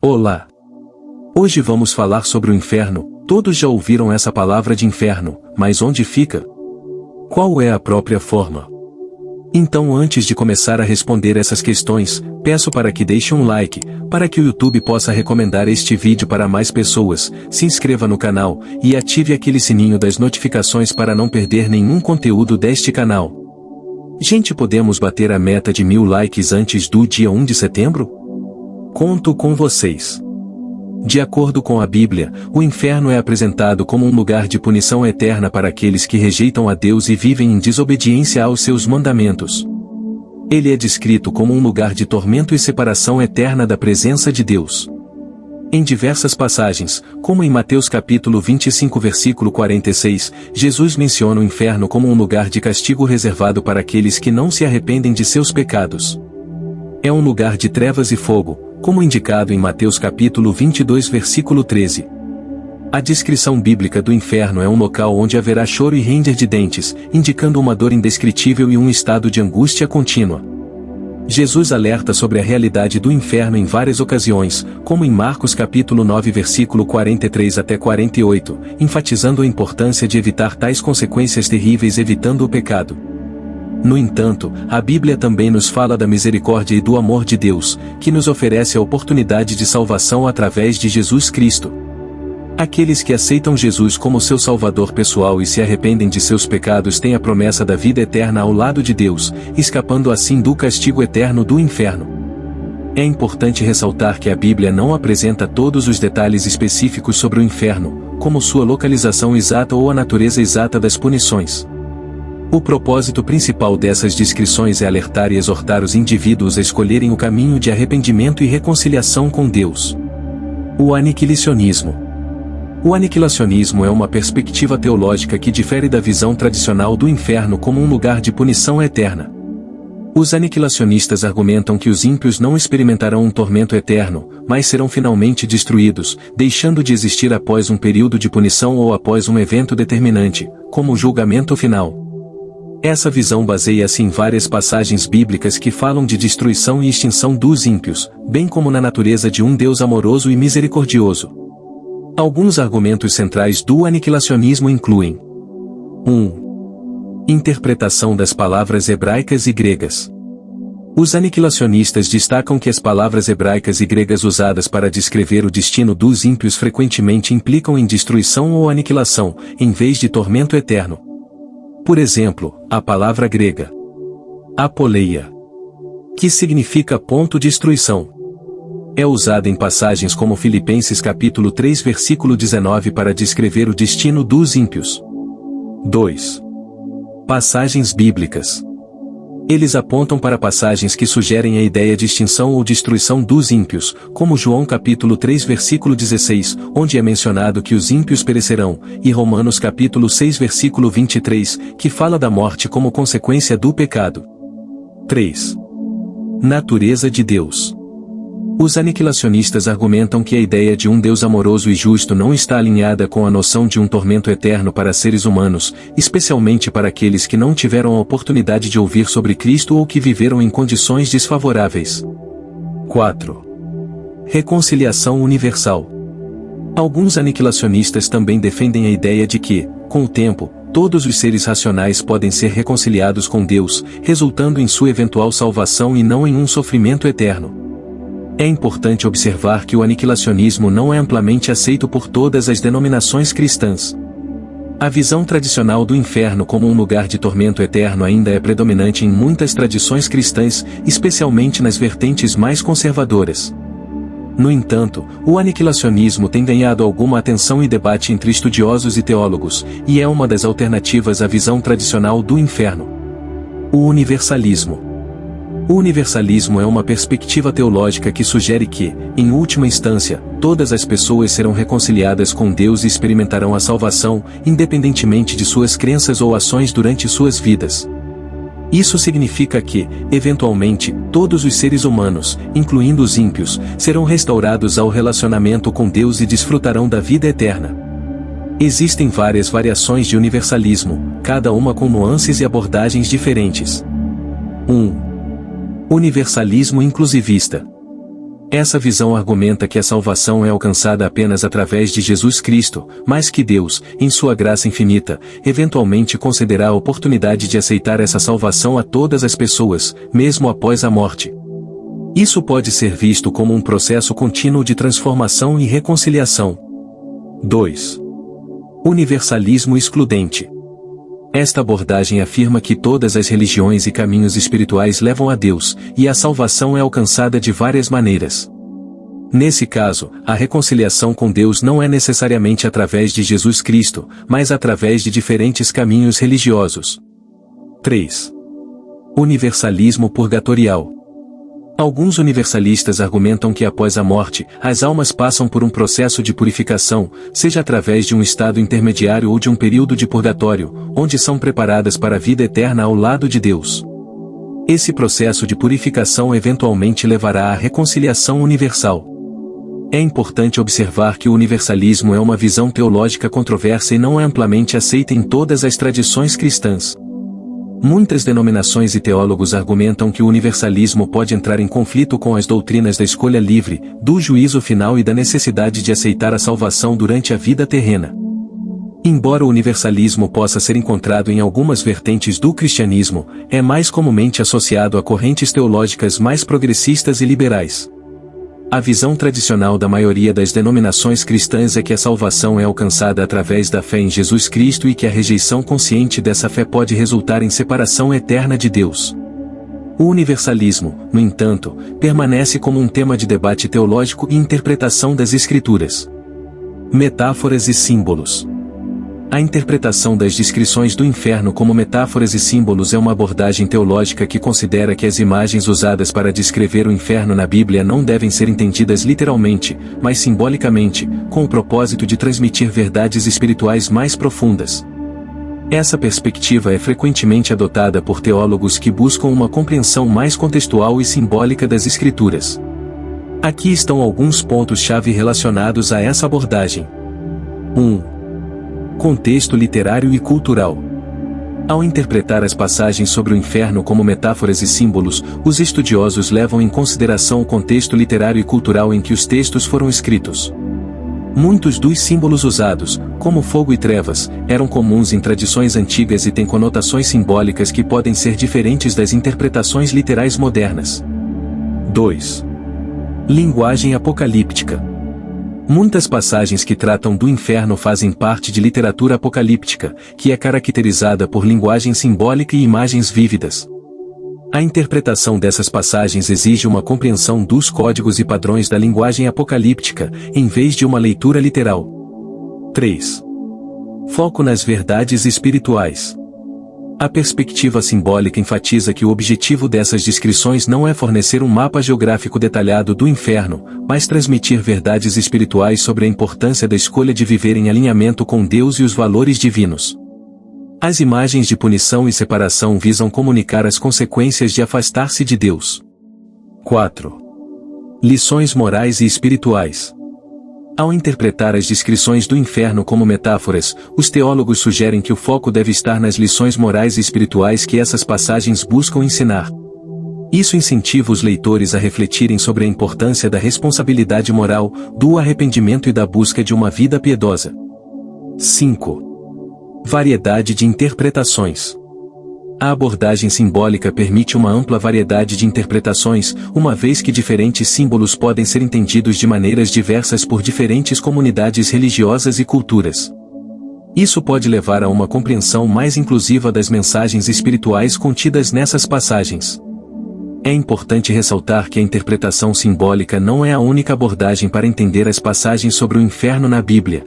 Olá! Hoje vamos falar sobre o inferno. Todos já ouviram essa palavra de inferno, mas onde fica? Qual é a própria forma? Então, antes de começar a responder essas questões, peço para que deixe um like, para que o YouTube possa recomendar este vídeo para mais pessoas, se inscreva no canal, e ative aquele sininho das notificações para não perder nenhum conteúdo deste canal. Gente, podemos bater a meta de 1000 likes antes do dia 1 de setembro? Conto com vocês. De acordo com a Bíblia, o inferno é apresentado como um lugar de punição eterna para aqueles que rejeitam a Deus e vivem em desobediência aos seus mandamentos. Ele é descrito como um lugar de tormento e separação eterna da presença de Deus. Em diversas passagens, como em Mateus capítulo 25 versículo 46, Jesus menciona o inferno como um lugar de castigo reservado para aqueles que não se arrependem de seus pecados. É um lugar de trevas e fogo, como indicado em Mateus capítulo 22 versículo 13. A descrição bíblica do inferno é um local onde haverá choro e ranger de dentes, indicando uma dor indescritível e um estado de angústia contínua. Jesus alerta sobre a realidade do inferno em várias ocasiões, como em Marcos capítulo 9 versículo 43 até 48, enfatizando a importância de evitar tais consequências terríveis evitando o pecado. No entanto, a Bíblia também nos fala da misericórdia e do amor de Deus, que nos oferece a oportunidade de salvação através de Jesus Cristo. Aqueles que aceitam Jesus como seu Salvador pessoal e se arrependem de seus pecados têm a promessa da vida eterna ao lado de Deus, escapando assim do castigo eterno do inferno. É importante ressaltar que a Bíblia não apresenta todos os detalhes específicos sobre o inferno, como sua localização exata ou a natureza exata das punições. O propósito principal dessas descrições é alertar e exortar os indivíduos a escolherem o caminho de arrependimento e reconciliação com Deus. O aniquilacionismo. O aniquilacionismo é uma perspectiva teológica que difere da visão tradicional do inferno como um lugar de punição eterna. Os aniquilacionistas argumentam que os ímpios não experimentarão um tormento eterno, mas serão finalmente destruídos, deixando de existir após um período de punição ou após um evento determinante, como o julgamento final. Essa visão baseia-se em várias passagens bíblicas que falam de destruição e extinção dos ímpios, bem como na natureza de um Deus amoroso e misericordioso. Alguns argumentos centrais do aniquilacionismo incluem: 1. Interpretação das palavras hebraicas e gregas. Os aniquilacionistas destacam que as palavras hebraicas e gregas usadas para descrever o destino dos ímpios frequentemente implicam em destruição ou aniquilação, em vez de tormento eterno. Por exemplo, a palavra grega apoleia, que significa ponto de destruição, é usada em passagens como Filipenses capítulo 3 versículo 19 para descrever o destino dos ímpios. 2. Passagens bíblicas. Eles apontam para passagens que sugerem a ideia de extinção ou destruição dos ímpios, como João capítulo 3 versículo 16, onde é mencionado que os ímpios perecerão, e Romanos capítulo 6 versículo 23, que fala da morte como consequência do pecado. 3. Natureza de Deus. Os aniquilacionistas argumentam que a ideia de um Deus amoroso e justo não está alinhada com a noção de um tormento eterno para seres humanos, especialmente para aqueles que não tiveram a oportunidade de ouvir sobre Cristo ou que viveram em condições desfavoráveis. 4. Reconciliação universal. Alguns aniquilacionistas também defendem a ideia de que, com o tempo, todos os seres racionais podem ser reconciliados com Deus, resultando em sua eventual salvação e não em um sofrimento eterno. É importante observar que o aniquilacionismo não é amplamente aceito por todas as denominações cristãs. A visão tradicional do inferno como um lugar de tormento eterno ainda é predominante em muitas tradições cristãs, especialmente nas vertentes mais conservadoras. No entanto, o aniquilacionismo tem ganhado alguma atenção e debate entre estudiosos e teólogos, e é uma das alternativas à visão tradicional do inferno. O universalismo. O universalismo é uma perspectiva teológica que sugere que, em última instância, todas as pessoas serão reconciliadas com Deus e experimentarão a salvação, independentemente de suas crenças ou ações durante suas vidas. Isso significa que, eventualmente, todos os seres humanos, incluindo os ímpios, serão restaurados ao relacionamento com Deus e desfrutarão da vida eterna. Existem várias variações de universalismo, cada uma com nuances e abordagens diferentes. 1. Universalismo inclusivista. Essa visão argumenta que a salvação é alcançada apenas através de Jesus Cristo, mas que Deus, em sua graça infinita, eventualmente concederá a oportunidade de aceitar essa salvação a todas as pessoas, mesmo após a morte. Isso pode ser visto como um processo contínuo de transformação e reconciliação. 2. Universalismo excludente. Esta abordagem afirma que todas as religiões e caminhos espirituais levam a Deus, e a salvação é alcançada de várias maneiras. Nesse caso, a reconciliação com Deus não é necessariamente através de Jesus Cristo, mas através de diferentes caminhos religiosos. 3. Universalismo purgatorial. Alguns universalistas argumentam que após a morte, as almas passam por um processo de purificação, seja através de um estado intermediário ou de um período de purgatório, onde são preparadas para a vida eterna ao lado de Deus. Esse processo de purificação eventualmente levará à reconciliação universal. É importante observar que o universalismo é uma visão teológica controversa e não é amplamente aceita em todas as tradições cristãs. Muitas denominações e teólogos argumentam que o universalismo pode entrar em conflito com as doutrinas da escolha livre, do juízo final e da necessidade de aceitar a salvação durante a vida terrena. Embora o universalismo possa ser encontrado em algumas vertentes do cristianismo, é mais comumente associado a correntes teológicas mais progressistas e liberais. A visão tradicional da maioria das denominações cristãs é que a salvação é alcançada através da fé em Jesus Cristo e que a rejeição consciente dessa fé pode resultar em separação eterna de Deus. O universalismo, no entanto, permanece como um tema de debate teológico e interpretação das Escrituras. Metáforas e símbolos. A interpretação das descrições do inferno como metáforas e símbolos é uma abordagem teológica que considera que as imagens usadas para descrever o inferno na Bíblia não devem ser entendidas literalmente, mas simbolicamente, com o propósito de transmitir verdades espirituais mais profundas. Essa perspectiva é frequentemente adotada por teólogos que buscam uma compreensão mais contextual e simbólica das Escrituras. Aqui estão alguns pontos-chave relacionados a essa abordagem. 1. Contexto literário e cultural. Ao interpretar as passagens sobre o inferno como metáforas e símbolos, os estudiosos levam em consideração o contexto literário e cultural em que os textos foram escritos. Muitos dos símbolos usados, como fogo e trevas, eram comuns em tradições antigas e têm conotações simbólicas que podem ser diferentes das interpretações literais modernas. 2. Linguagem apocalíptica. Muitas passagens que tratam do inferno fazem parte de literatura apocalíptica, que é caracterizada por linguagem simbólica e imagens vívidas. A interpretação dessas passagens exige uma compreensão dos códigos e padrões da linguagem apocalíptica, em vez de uma leitura literal. 3. Foco nas verdades espirituais. A perspectiva simbólica enfatiza que o objetivo dessas descrições não é fornecer um mapa geográfico detalhado do inferno, mas transmitir verdades espirituais sobre a importância da escolha de viver em alinhamento com Deus e os valores divinos. As imagens de punição e separação visam comunicar as consequências de afastar-se de Deus. 4. Lições morais e espirituais. Ao interpretar as descrições do inferno como metáforas, os teólogos sugerem que o foco deve estar nas lições morais e espirituais que essas passagens buscam ensinar. Isso incentiva os leitores a refletirem sobre a importância da responsabilidade moral, do arrependimento e da busca de uma vida piedosa. 5. Variedade de interpretações. A abordagem simbólica permite uma ampla variedade de interpretações, uma vez que diferentes símbolos podem ser entendidos de maneiras diversas por diferentes comunidades religiosas e culturas. Isso pode levar a uma compreensão mais inclusiva das mensagens espirituais contidas nessas passagens. É importante ressaltar que a interpretação simbólica não é a única abordagem para entender as passagens sobre o inferno na Bíblia.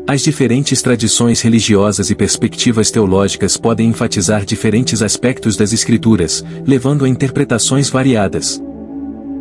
As diferentes tradições religiosas e perspectivas teológicas podem enfatizar diferentes aspectos das Escrituras, levando a interpretações variadas.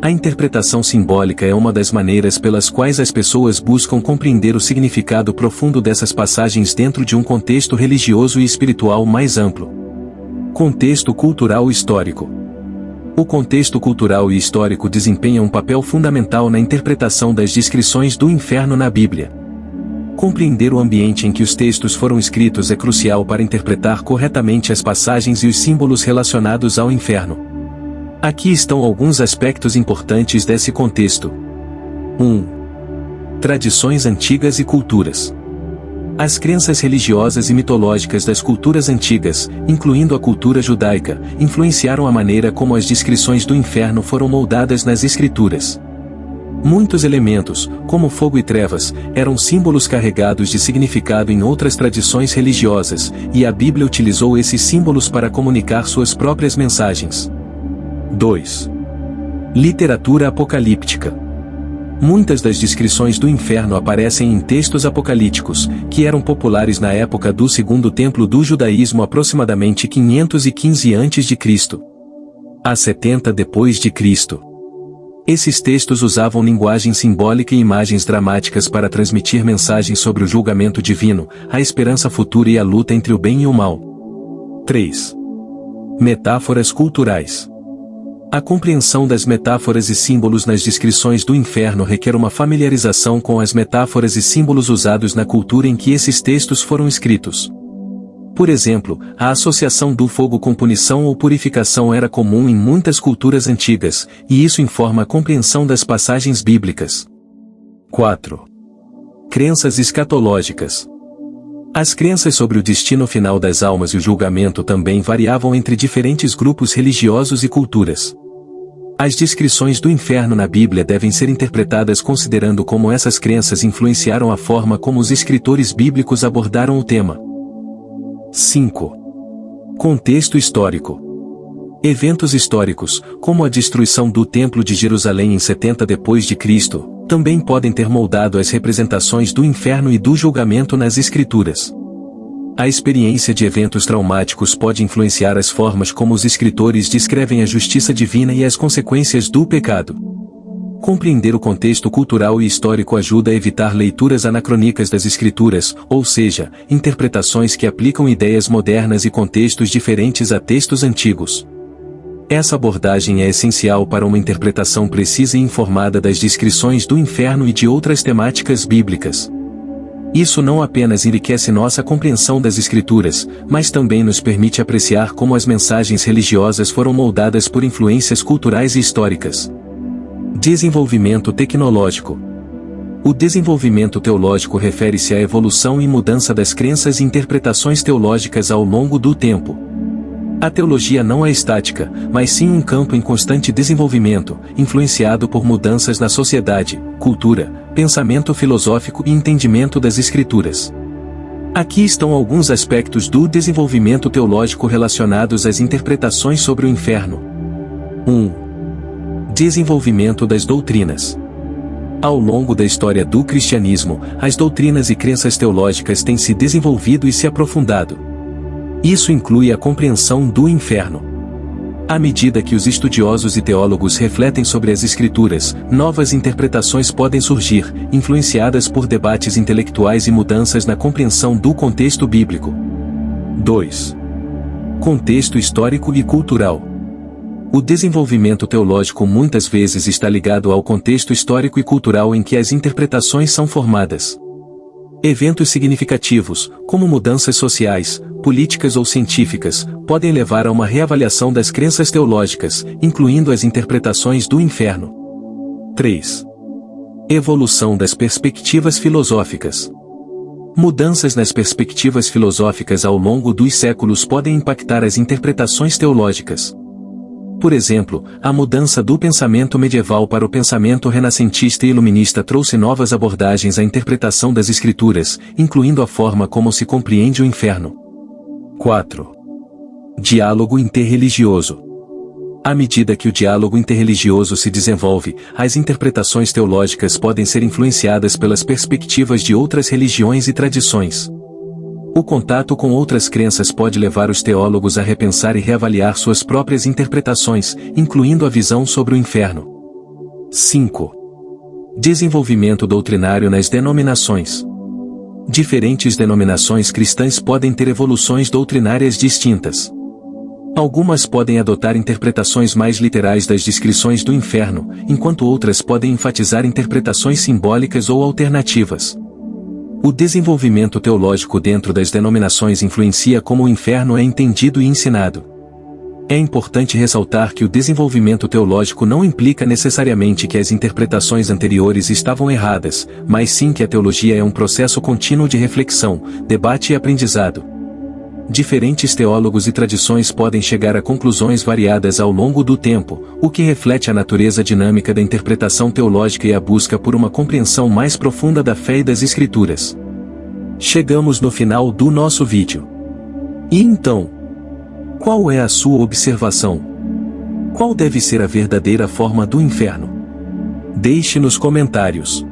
A interpretação simbólica é uma das maneiras pelas quais as pessoas buscam compreender o significado profundo dessas passagens dentro de um contexto religioso e espiritual mais amplo. Contexto cultural histórico. O contexto cultural e histórico desempenha um papel fundamental na interpretação das descrições do inferno na Bíblia. Compreender o ambiente em que os textos foram escritos é crucial para interpretar corretamente as passagens e os símbolos relacionados ao inferno. Aqui estão alguns aspectos importantes desse contexto. 1. Tradições antigas e culturas. As crenças religiosas e mitológicas das culturas antigas, incluindo a cultura judaica, influenciaram a maneira como as descrições do inferno foram moldadas nas escrituras. Muitos elementos, como fogo e trevas, eram símbolos carregados de significado em outras tradições religiosas, e a Bíblia utilizou esses símbolos para comunicar suas próprias mensagens. 2. Literatura apocalíptica. Muitas das descrições do inferno aparecem em textos apocalípticos, que eram populares na época do Segundo Templo do Judaísmo, aproximadamente 515 a.C. a 70 depois de Cristo. Esses textos usavam linguagem simbólica e imagens dramáticas para transmitir mensagens sobre o julgamento divino, a esperança futura e a luta entre o bem e o mal. 3. Metáforas culturais. A compreensão das metáforas e símbolos nas descrições do inferno requer uma familiarização com as metáforas e símbolos usados na cultura em que esses textos foram escritos. Por exemplo, a associação do fogo com punição ou purificação era comum em muitas culturas antigas, e isso informa a compreensão das passagens bíblicas. 4. Crenças escatológicas. As crenças sobre o destino final das almas e o julgamento também variavam entre diferentes grupos religiosos e culturas. As descrições do inferno na Bíblia devem ser interpretadas considerando como essas crenças influenciaram a forma como os escritores bíblicos abordaram o tema. 5. Contexto histórico. Eventos históricos, como a destruição do Templo de Jerusalém em 70 d.C., também podem ter moldado as representações do inferno e do julgamento nas Escrituras. A experiência de eventos traumáticos pode influenciar as formas como os escritores descrevem a justiça divina e as consequências do pecado. Compreender o contexto cultural e histórico ajuda a evitar leituras anacrônicas das Escrituras, ou seja, interpretações que aplicam ideias modernas e contextos diferentes a textos antigos. Essa abordagem é essencial para uma interpretação precisa e informada das descrições do inferno e de outras temáticas bíblicas. Isso não apenas enriquece nossa compreensão das Escrituras, mas também nos permite apreciar como as mensagens religiosas foram moldadas por influências culturais e históricas. Desenvolvimento tecnológico. O desenvolvimento teológico refere-se à evolução e mudança das crenças e interpretações teológicas ao longo do tempo. A teologia não é estática, mas sim um campo em constante desenvolvimento, influenciado por mudanças na sociedade, cultura, pensamento filosófico e entendimento das Escrituras. Aqui estão alguns aspectos do desenvolvimento teológico relacionados às interpretações sobre o inferno. 1. Desenvolvimento das doutrinas. Ao longo da história do cristianismo, as doutrinas e crenças teológicas têm se desenvolvido e se aprofundado. Isso inclui a compreensão do inferno. À medida que os estudiosos e teólogos refletem sobre as Escrituras, novas interpretações podem surgir, influenciadas por debates intelectuais e mudanças na compreensão do contexto bíblico. 2. Contexto histórico e cultural. O desenvolvimento teológico muitas vezes está ligado ao contexto histórico e cultural em que as interpretações são formadas. Eventos significativos, como mudanças sociais, políticas ou científicas, podem levar a uma reavaliação das crenças teológicas, incluindo as interpretações do inferno. 3. Evolução das perspectivas filosóficas. Mudanças nas perspectivas filosóficas ao longo dos séculos podem impactar as interpretações teológicas. Por exemplo, a mudança do pensamento medieval para o pensamento renascentista e iluminista trouxe novas abordagens à interpretação das Escrituras, incluindo a forma como se compreende o inferno. 4. Diálogo interreligioso. À medida que o diálogo interreligioso se desenvolve, as interpretações teológicas podem ser influenciadas pelas perspectivas de outras religiões e tradições. O contato com outras crenças pode levar os teólogos a repensar e reavaliar suas próprias interpretações, incluindo a visão sobre o inferno. 5. Desenvolvimento doutrinário nas denominações. Diferentes denominações cristãs podem ter evoluções doutrinárias distintas. Algumas podem adotar interpretações mais literais das descrições do inferno, enquanto outras podem enfatizar interpretações simbólicas ou alternativas. O desenvolvimento teológico dentro das denominações influencia como o inferno é entendido e ensinado. É importante ressaltar que o desenvolvimento teológico não implica necessariamente que as interpretações anteriores estavam erradas, mas sim que a teologia é um processo contínuo de reflexão, debate e aprendizado. Diferentes teólogos e tradições podem chegar a conclusões variadas ao longo do tempo, o que reflete a natureza dinâmica da interpretação teológica e a busca por uma compreensão mais profunda da fé e das Escrituras. Chegamos no final do nosso vídeo. E então, qual é a sua observação? Qual deve ser a verdadeira forma do inferno? Deixe nos comentários.